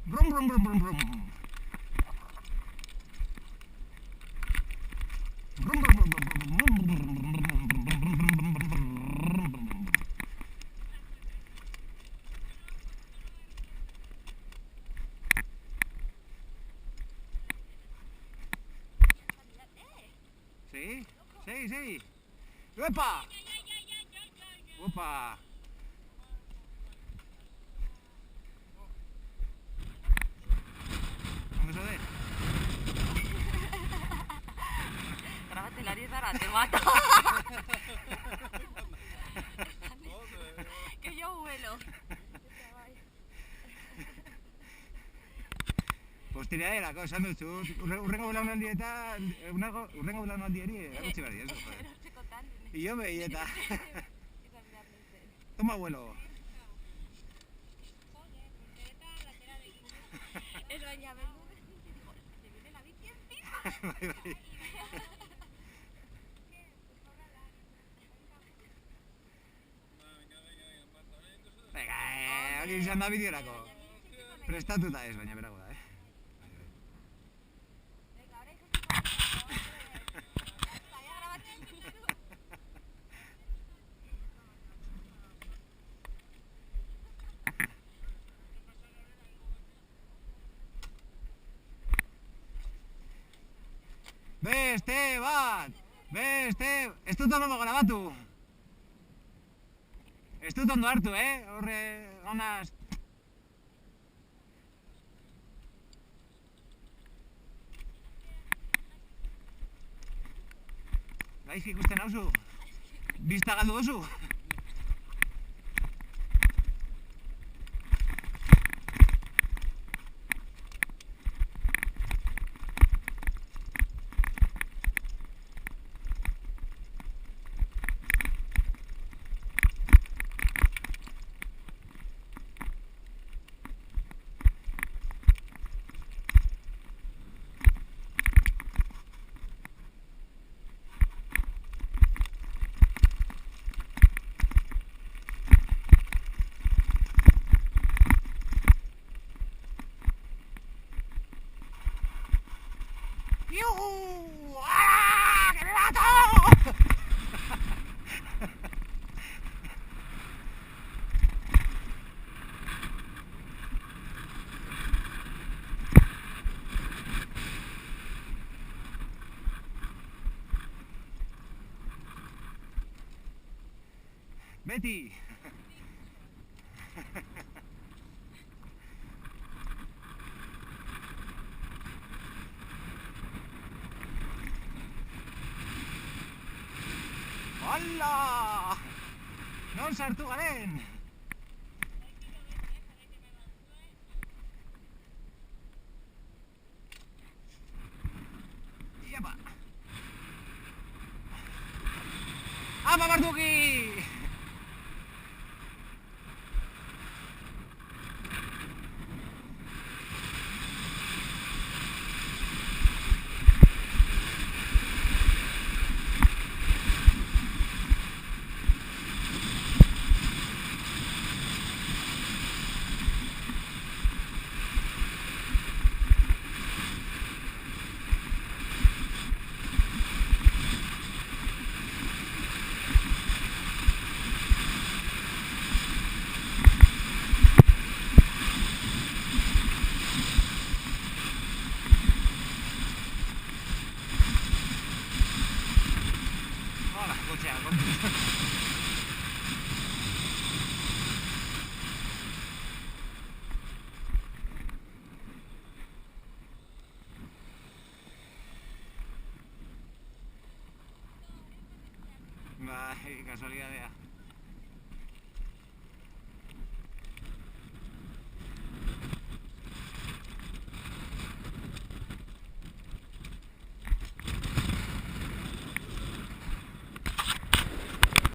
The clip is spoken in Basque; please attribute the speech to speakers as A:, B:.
A: Brum, brum, brum, brum, brum. Brum, brum, brum, brum, brum, brum, brum, brum, brum, brum, brum. Sí, sí, sí. ¡Epa! ¡Opa! Vamos a ver.
B: Grábate la Zara, te mato. Que yo vuelo.
A: Pues tiraderako, esan duzu, urrengo belaunaldi eta, urrengo belaunaldiari, erakutsi behar diezu, joder. Y yo me eta. Toma vuelo.
B: Ez baina bengu, te viene la bici encima.
A: Bai, bai. Venga, hori izan da bideorako. Prestatuta ez, baina berago da, Beste bat! Beste... Ez dut ondo grabatu! Ez dut ondo hartu, Horre... Onaz... Gaizki ikusten hauzu? Bista galdu oso? ¡Yuhu! ¡Ah! ¡Que me mato! Betty! Hola! Non sartu garen! Iapa! Apa Barduki! Hola, kotxea, kontu. Bai, kasualidadea.